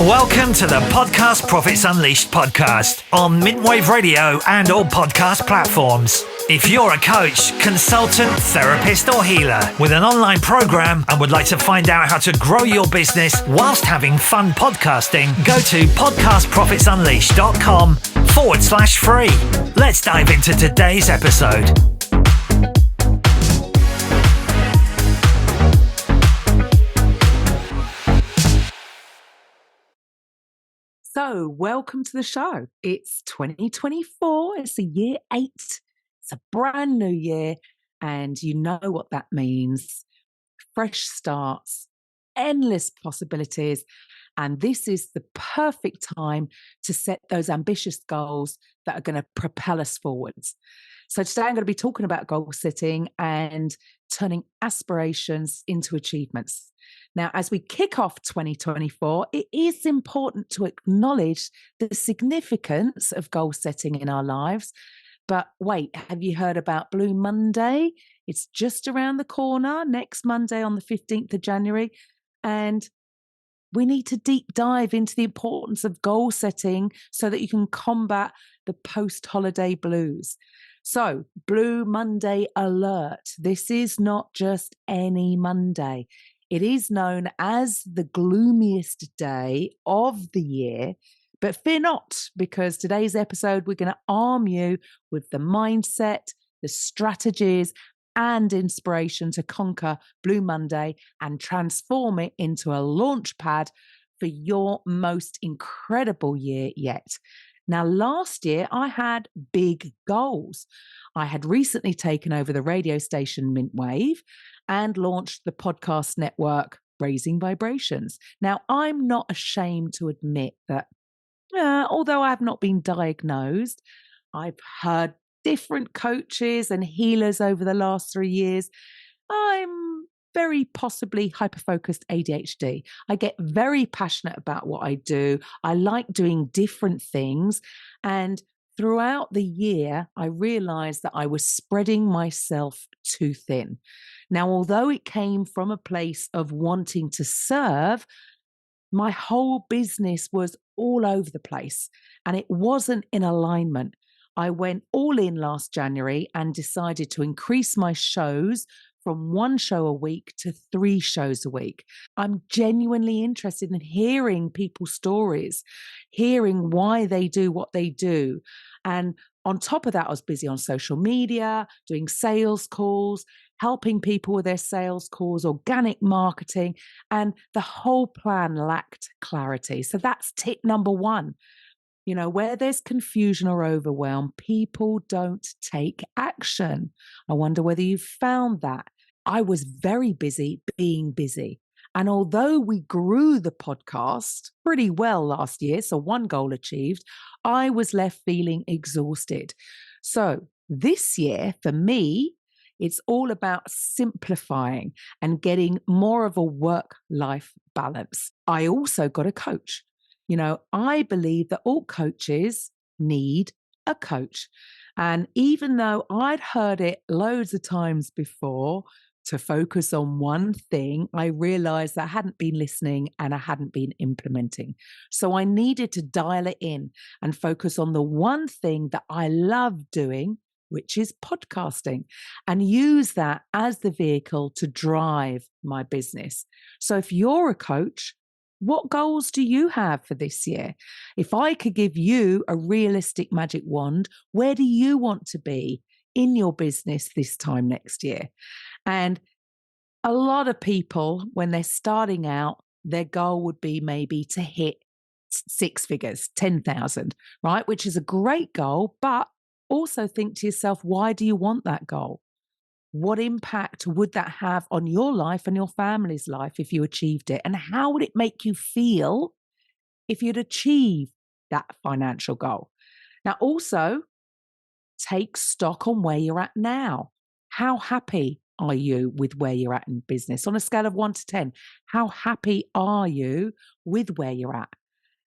Welcome to the Podcast Profits Unleashed podcast on Mintwave Radio and all podcast platforms. If you're a coach, consultant, therapist, or healer with an online program and would like to find out how to grow your business whilst having fun podcasting, go to podcastprofitsunleashed.com/free. Let's dive into today's episode. So, welcome to the show. It's 2024. It's the year 8. It's a brand new year. And you know what that means. Fresh starts, endless possibilities. And this is the perfect time to set those ambitious goals that are going to propel us forwards. So today I'm going to be talking about goal setting and turning aspirations into achievements. Now, as we kick off 2024, it is important to acknowledge the significance of goal setting in our lives. But wait, have you heard about Blue Monday? It's just around the corner, next Monday on the 15th of January. And we need to deep dive into the importance of goal setting so that you can combat the post-holiday blues. So, Blue Monday alert. This is not just any Monday. It is known as the gloomiest day of the year. But fear not, because today's episode, we're going to arm you with the mindset, the strategies, and inspiration to conquer Blue Monday and transform it into a launch pad for your most incredible year yet. Now, last year, I had big goals. I had recently taken over the radio station Mintwave and launched the podcast network Raising Vibrations. Now, I'm not ashamed to admit that although I have not been diagnosed, I've heard different coaches and healers over the last 3 years. I'm very possibly hyper-focused ADHD. I get very passionate about what I do. I like doing different things. And throughout the year, I realized that I was spreading myself too thin. Now, although it came from a place of wanting to serve, my whole business was all over the place and it wasn't in alignment. I went all in last January and decided to increase my shows from 1 show a week to 3 shows a week. I'm genuinely interested in hearing people's stories, hearing why they do what they do. And on top of that, I was busy on social media, doing sales calls, helping people with their sales calls, organic marketing, and the whole plan lacked clarity. So that's tip number 1. You know, where there's confusion or overwhelm, people don't take action. I wonder whether you've found that. I was very busy being busy. And although we grew the podcast pretty well last year, so 1 goal achieved, I was left feeling exhausted. So this year, for me, it's all about simplifying and getting more of a work-life balance. I also got a coach. You know, I believe that all coaches need a coach. And even though I'd heard it loads of times before to focus on one thing, I realized that I hadn't been listening and I hadn't been implementing. So I needed to dial it in and focus on the one thing that I love doing, which is podcasting, and use that as the vehicle to drive my business. So if you're a coach, what goals do you have for this year? If I could give you a realistic magic wand, where do you want to be in your business this time next year? And a lot of people, when they're starting out, their goal would be maybe to hit 6 figures, 10,000, right? Which is a great goal, but also think to yourself, why do you want that goal? What impact would that have on your life and your family's life if you achieved it? And how would it make you feel if you'd achieve that financial goal? Now, also take stock on where you're at now. How happy are you with where you're at in business? On a scale of 1 to 10, how happy are you with where you're at?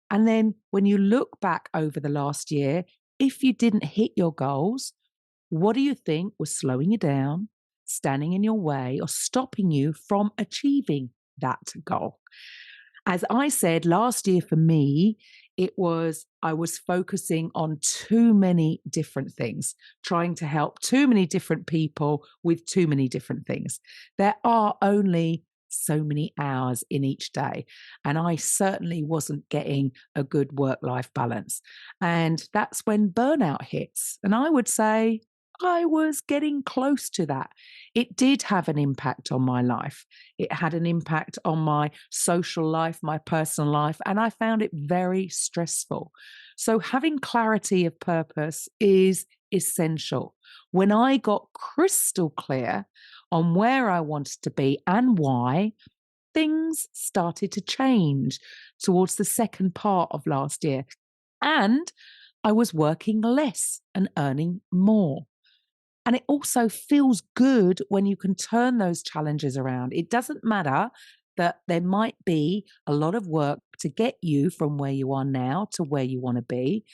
And then when you look back over the last year, if you didn't hit your goals, what do you think was slowing you down, standing in your way, or stopping you from achieving that goal? As I said, last year for me, I was focusing on too many different things, trying to help too many different people with too many different things. There are only so many hours in each day, and I certainly wasn't getting a good work-life balance. And that's when burnout hits. And I would say I was getting close to that. It did have an impact on my life. It had an impact on my social life, my personal life, and I found it very stressful. So, having clarity of purpose is essential. When I got crystal clear on where I wanted to be and why, things started to change towards the second part of last year. And I was working less and earning more. And it also feels good when you can turn those challenges around. It doesn't matter that there might be a lot of work to get you from where you are now to where you want to be.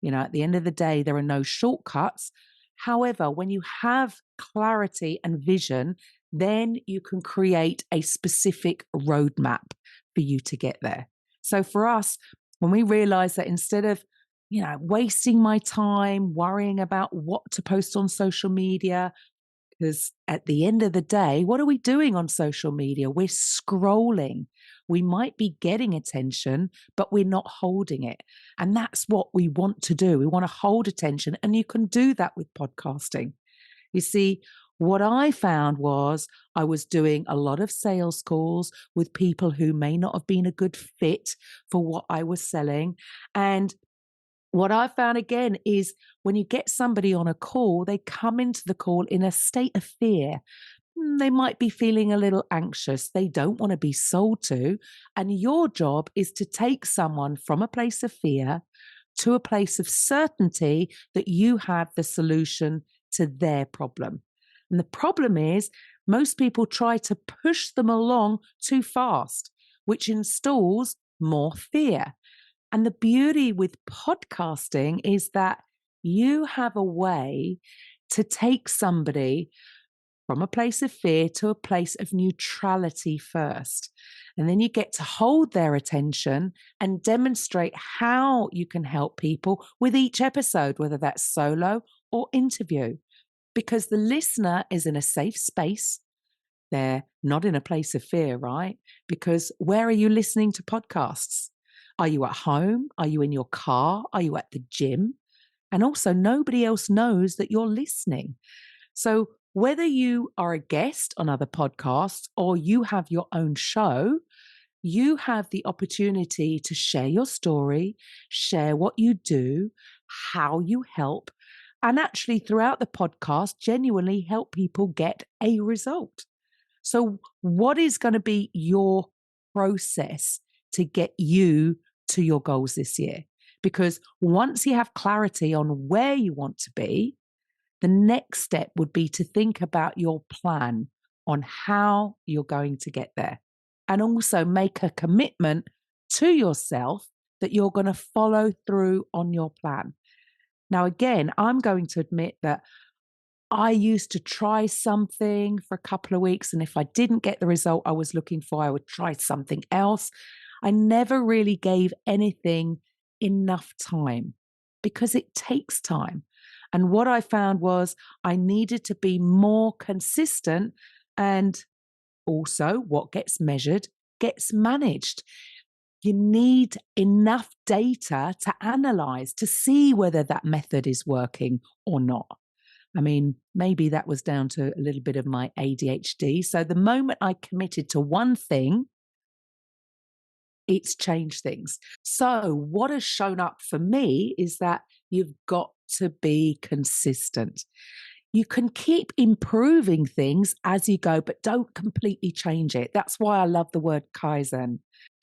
At the end of the day, there are no shortcuts. However, when you have clarity and vision, then you can create a specific roadmap for you to get there. So for us, when we realize that instead of wasting my time worrying about what to post on social media. Because at the end of the day, what are we doing on social media? We're scrolling. We might be getting attention, but we're not holding it. And that's what we want to do. We want to hold attention. And you can do that with podcasting. You see, what I found was I was doing a lot of sales calls with people who may not have been a good fit for what I was selling. And what I found again is when you get somebody on a call, they come into the call in a state of fear. They might be feeling a little anxious. They don't want to be sold to. And your job is to take someone from a place of fear to a place of certainty that you have the solution to their problem. And the problem is most people try to push them along too fast, which installs more fear. And the beauty with podcasting is that you have a way to take somebody from a place of fear to a place of neutrality first. And then you get to hold their attention and demonstrate how you can help people with each episode, whether that's solo or interview, because the listener is in a safe space. They're not in a place of fear, right? Because where are you listening to podcasts? Are you at home? Are you in your car? Are you at the gym? And also, nobody else knows that you're listening. So whether you are a guest on other podcasts or you have your own show, you have the opportunity to share your story, share what you do, how you help, and actually throughout the podcast, genuinely help people get a result. So what is going to be your process to get you to your goals this year? Because once you have clarity on where you want to be, the next step would be to think about your plan on how you're going to get there. And also make a commitment to yourself that you're going to follow through on your plan. Now, again, I'm going to admit that I used to try something for a couple of weeks, and if I didn't get the result I was looking for, I would try something else. I never really gave anything enough time because it takes time. And what I found was I needed to be more consistent, and also what gets measured gets managed. You need enough data to analyze, to see whether that method is working or not. I mean, maybe that was down to a little bit of my ADHD. So the moment I committed to one thing, it's changed things. So what has shown up for me is that you've got to be consistent. You can keep improving things as you go, but don't completely change it. That's why I love the word Kaizen.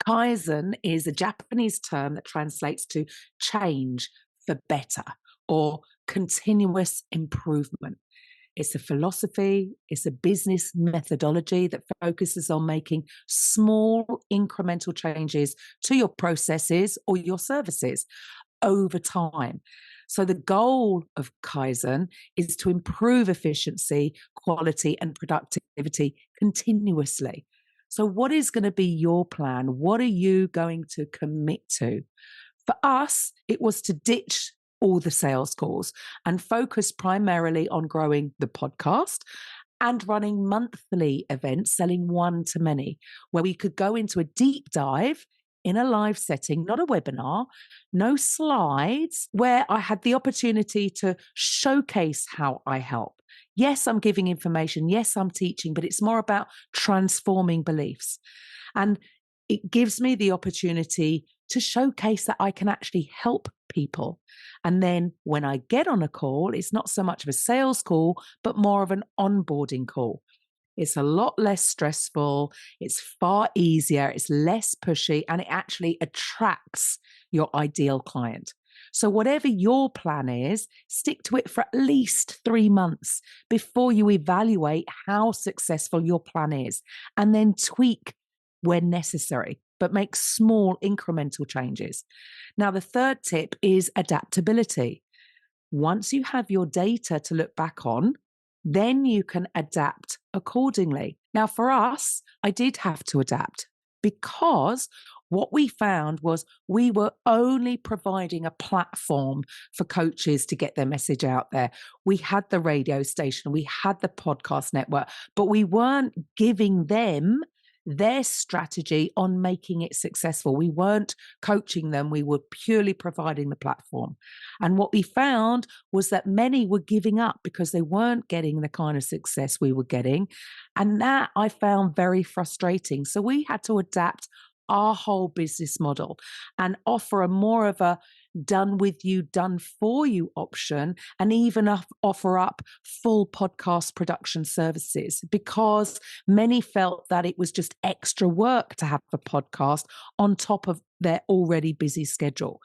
Kaizen is a Japanese term that translates to change for better or continuous improvement. It's a philosophy, it's a business methodology that focuses on making small incremental changes to your processes or your services over time. So the goal of Kaizen is to improve efficiency, quality, and productivity continuously. So what is going to be your plan? What are you going to commit to? For us, it was to ditch all the sales calls and focus primarily on growing the podcast and running monthly events, selling one-to-many, where we could go into a deep dive in a live setting, not a webinar, no slides, where I had the opportunity to showcase how I help. Yes, I'm giving information. Yes, I'm teaching, but it's more about transforming beliefs. And it gives me the opportunity to showcase that I can actually help people. And then when I get on a call, it's not so much of a sales call, but more of an onboarding call. It's a lot less stressful. It's far easier. It's less pushy, and it actually attracts your ideal client. So whatever your plan is, stick to it for at least 3 months before you evaluate how successful your plan is, and then tweak when necessary, but make small incremental changes. Now, the third tip is adaptability. Once you have your data to look back on, then you can adapt accordingly. Now, for us, I did have to adapt because what we found was we were only providing a platform for coaches to get their message out there. We had the radio station, we had the podcast network, but we weren't giving them their strategy on making it successful. We weren't coaching them. We were purely providing the platform. And what we found was that many were giving up because they weren't getting the kind of success we were getting. And that I found very frustrating. So we had to adapt our whole business model and offer a more of a done with you, done for you option, and even offer up full podcast production services, because many felt that it was just extra work to have a podcast on top of their already busy schedule.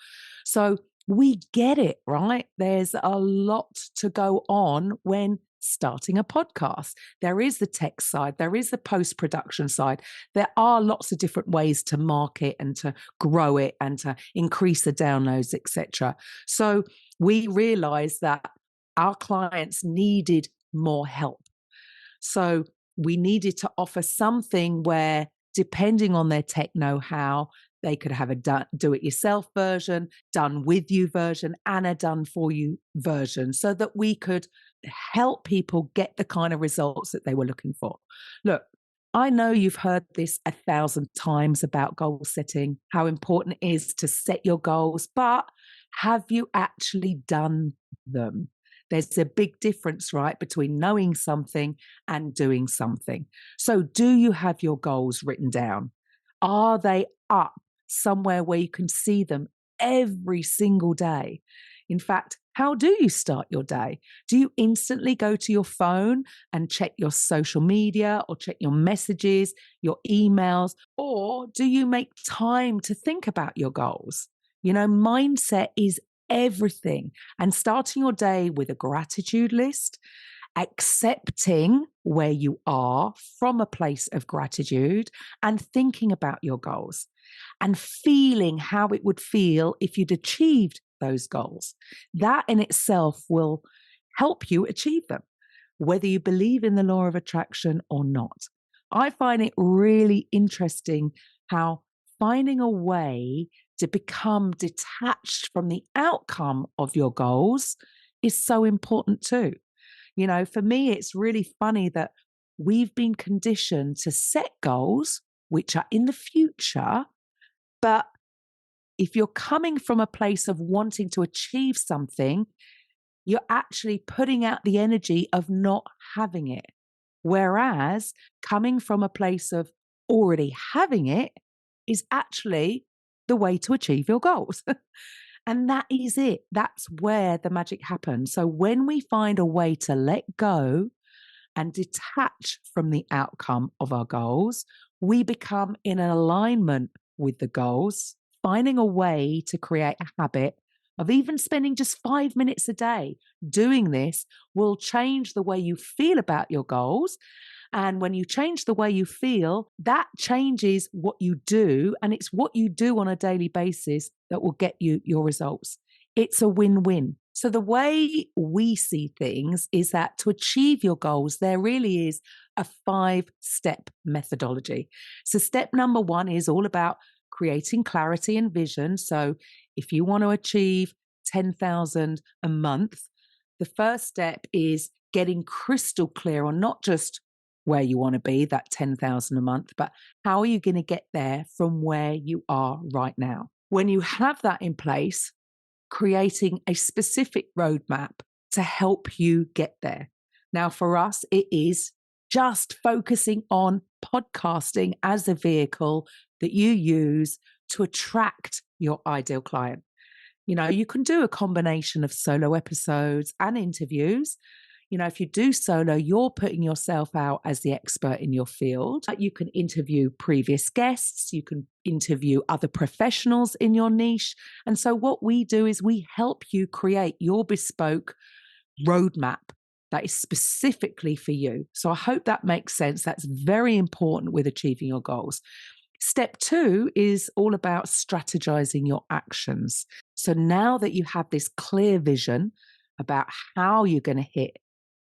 So we get it, right? There's a lot to go on when starting a podcast. There is the tech side, there is the post-production side. There are lots of different ways to market and to grow it and to increase the downloads, etc. So we realized that our clients needed more help. So we needed to offer something where, depending on their tech know-how, they could have a do-it-yourself version, done with you version, and a done for you version, so that we could help people get the kind of results that they were looking for. Look, I know you've heard this 1,000 times about goal setting, how important it is to set your goals, but have you actually done them? There's a big difference, right, between knowing something and doing something. So do you have your goals written down? Are they up somewhere where you can see them every single day? In fact, how do you start your day? Do you instantly go to your phone and check your social media or check your messages, your emails, or do you make time to think about your goals? You know, mindset is everything. And starting your day with a gratitude list, accepting where you are from a place of gratitude, and thinking about your goals and feeling how it would feel if you'd achieved those goals. That in itself will help you achieve them, whether you believe in the law of attraction or not. I find it really interesting how finding a way to become detached from the outcome of your goals is so important too. You know, for me, it's really funny that we've been conditioned to set goals which are in the future, but if you're coming from a place of wanting to achieve something, you're actually putting out the energy of not having it. Whereas coming from a place of already having it is actually the way to achieve your goals. And that is it. That's where the magic happens. So when we find a way to let go and detach from the outcome of our goals, we become in alignment with the goals, finding a way to create a habit of even spending just 5 minutes a day doing this will change the way you feel about your goals. And when you change the way you feel, that changes what you do. And it's what you do on a daily basis that will get you your results. It's a win-win. So the way we see things is that to achieve your goals, there really is a 5-step methodology. So step number 1 is all about creating clarity and vision. So if you want to achieve 10,000 a month, the first step is getting crystal clear on not just where you want to be, that 10,000 a month, but how are you going to get there from where you are right now? When you have that in place, creating a specific roadmap to help you get there. Now, for us, it is just focusing on podcasting as a vehicle that you use to attract your ideal client. You know, you can do a combination of solo episodes and interviews. You know, if you do solo, you're putting yourself out as the expert in your field. You can interview previous guests. You can interview other professionals in your niche. And so what we do is we help you create your bespoke roadmap that is specifically for you. So I hope that makes sense. That's very important with achieving your goals. Step 2 is all about strategizing your actions. So now that you have this clear vision about how you're going to hit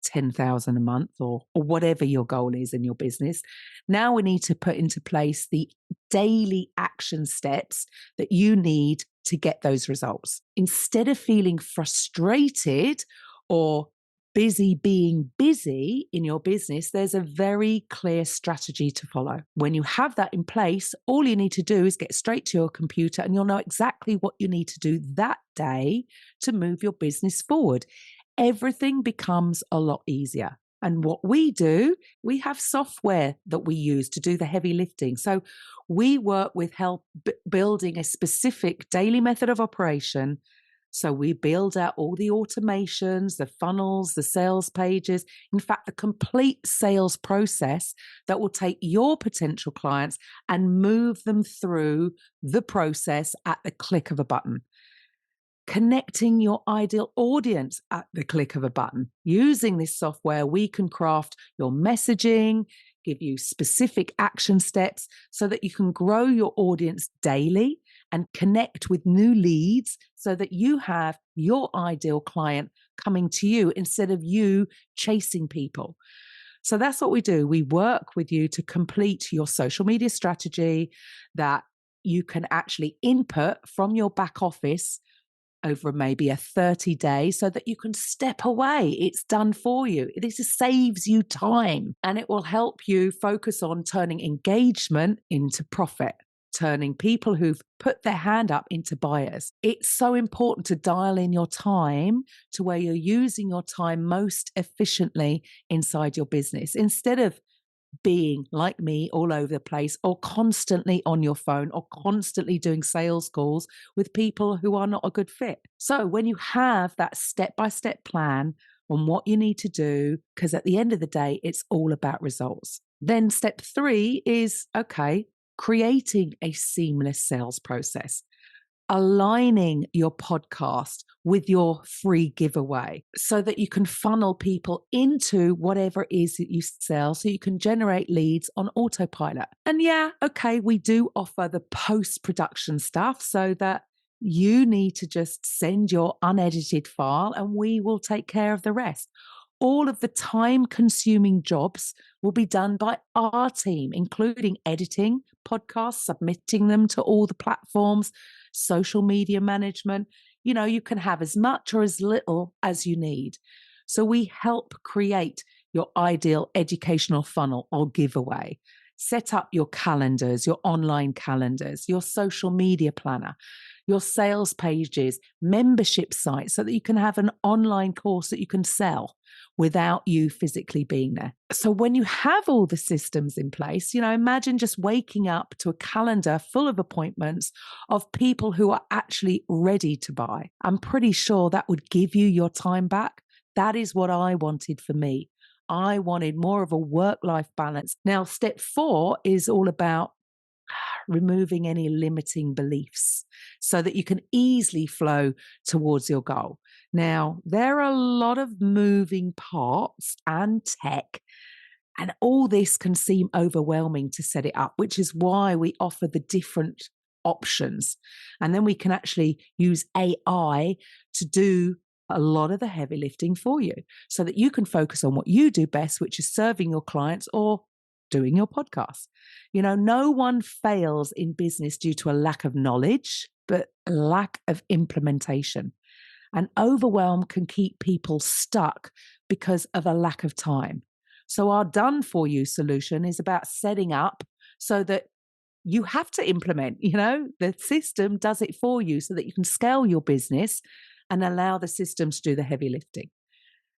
10,000 a month or whatever your goal is in your business, now we need to put into place the daily action steps that you need to get those results. Instead of feeling frustrated or busy being busy in your business, there's a very clear strategy to follow. When you have that in place, all you need to do is get straight to your computer and you'll know exactly what you need to do that day to move your business forward. Everything becomes a lot easier. And what we do, we have software that we use to do the heavy lifting. So we work with help building a specific daily method of operation. So we build out all the automations, the funnels, the sales pages, in fact, the complete sales process that will take your potential clients and move them through the process at the click of a button. Connecting your ideal audience at the click of a button. Using this software, we can craft your messaging, give you specific action steps so that you can grow your audience daily and connect with new leads so that you have your ideal client coming to you instead of you chasing people. So that's what we do. We work with you to complete your social media strategy that you can actually input from your back office over maybe a 30 days so that you can step away. It's done for you. This saves you time and it will help you focus on turning engagement into profit, turning people who've put their hand up into buyers. It's so important to dial in your time to where you're using your time most efficiently inside your business instead of being like me all over the place or constantly on your phone or constantly doing sales calls with people who are not a good fit. So when you have that step-by-step plan on what you need to do, because at the end of the day, it's all about results. Then step 3 is, creating a seamless sales process. Aligning your podcast with your free giveaway so that you can funnel people into whatever it is that you sell so you can generate leads on autopilot. And we do offer the post-production stuff so that you need to just send your unedited file and we will take care of the rest. All of the time-consuming jobs will be done by our team, including editing podcasts, submitting them to all the platforms, social media management. You know, you can have as much or as little as you need. So we help create your ideal educational funnel or giveaway. Set up your calendars, your online calendars, your social media planner, your sales pages, membership sites so that you can have an online course that you can sell without you physically being there. So when you have all the systems in place, imagine just waking up to a calendar full of appointments of people who are actually ready to buy. I'm pretty sure that would give you your time back. That is what I wanted for me. I wanted more of a work-life balance. Now, step 4 is all about removing any limiting beliefs so that you can easily flow towards your goal. Now, there are a lot of moving parts and tech, and all this can seem overwhelming to set it up, which is why we offer the different options. And then we can actually use AI to do a lot of the heavy lifting for you so that you can focus on what you do best, which is serving your clients or doing your podcast. No one fails in business due to a lack of knowledge, but a lack of implementation. And overwhelm can keep people stuck because of a lack of time. So our done for you solution is about setting up so that you have to implement, the system does it for you so that you can scale your business and allow the system to do the heavy lifting.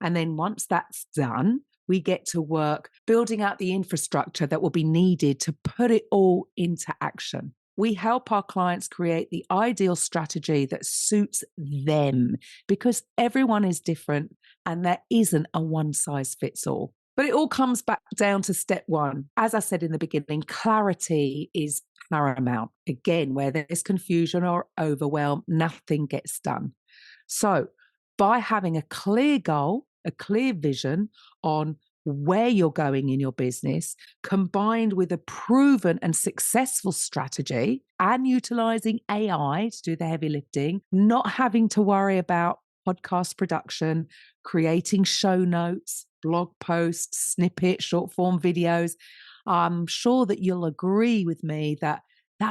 And then once that's done, we get to work building out the infrastructure that will be needed to put it all into action. We help our clients create the ideal strategy that suits them because everyone is different and there isn't a one size fits all. But it all comes back down to step one. As I said in the beginning, clarity is paramount. Again, where there's confusion or overwhelm, nothing gets done. So by having a clear goal, a clear vision on where you're going in your business, combined with a proven and successful strategy and utilizing AI to do the heavy lifting, not having to worry about podcast production, creating show notes, blog posts, snippets, short form videos, I'm sure that you'll agree with me that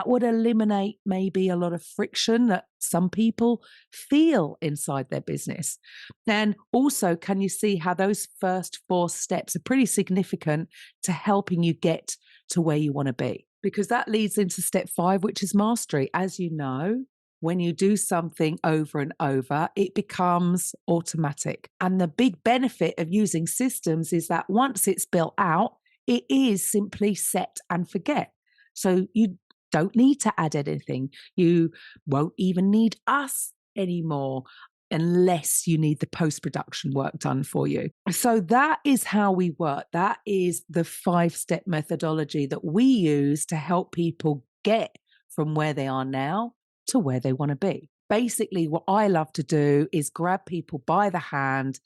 would eliminate maybe a lot of friction that some people feel inside their business. And also, can you see how those first 4 steps are pretty significant to helping you get to where you want to be? Because that leads into step 5, which is mastery. As you know, when you do something over and over, it becomes automatic. And the big benefit of using systems is that once it's built out, it is simply set and forget. So you don't need to add anything. You won't even need us anymore unless you need the post-production work done for you. So that is how we work. That is the 5-step methodology that we use to help people get from where they are now to where they want to be. Basically, what I love to do is grab people by the hand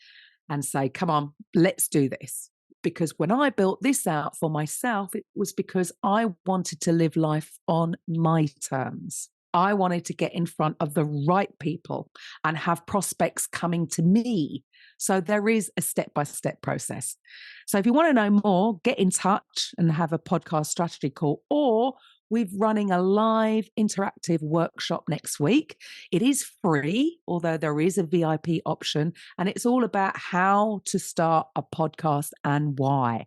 and say, come on, let's do this. Because when I built this out for myself, it was because I wanted to live life on my terms. I wanted to get in front of the right people and have prospects coming to me. So there is a step-by-step process. So if you want to know more, get in touch and have a podcast strategy call, or we're running a live interactive workshop next week. It is free, although there is a VIP option, and it's all about how to start a podcast and why.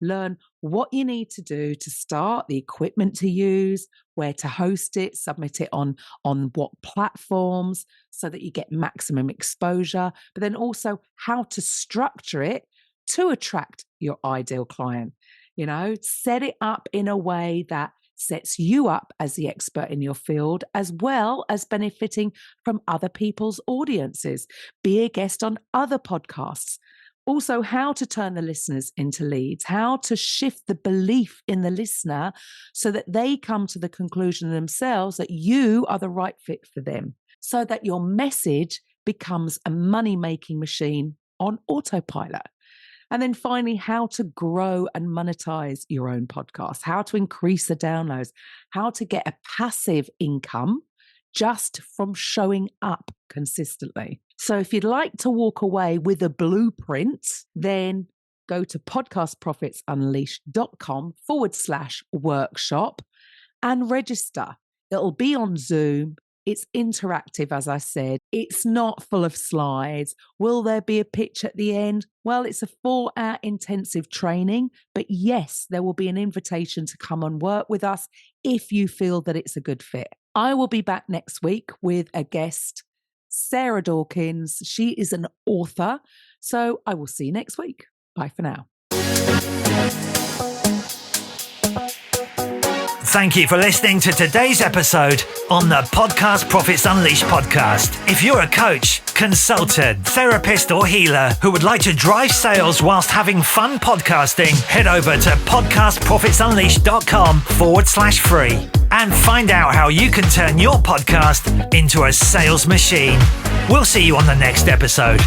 Learn what you need to do to start, the equipment to use, where to host it, submit it on what platforms so that you get maximum exposure, but then also how to structure it to attract your ideal client. Set it up in a way that sets you up as the expert in your field, as well as benefiting from other people's audiences. Be a guest on other podcasts. Also, how to turn the listeners into leads, how to shift the belief in the listener so that they come to the conclusion themselves that you are the right fit for them, so that your message becomes a money-making machine on autopilot. And then finally, how to grow and monetize your own podcast, how to increase the downloads, how to get a passive income just from showing up consistently. So if you'd like to walk away with a blueprint, then go to podcastprofitsunleashed.com/workshop and register. It'll be on Zoom. It's interactive, as I said. It's not full of slides. Will there be a pitch at the end? Well, it's a 4-hour intensive training, but yes, there will be an invitation to come and work with us if you feel that it's a good fit. I will be back next week with a guest, Sarah Dawkins. She is an author. So I will see you next week. Bye for now. Thank you for listening to today's episode on the Podcast Profits Unleashed podcast. If you're a coach, consultant, therapist, or healer who would like to drive sales whilst having fun podcasting, head over to podcastprofitsunleashed.com/free and find out how you can turn your podcast into a sales machine. We'll see you on the next episode.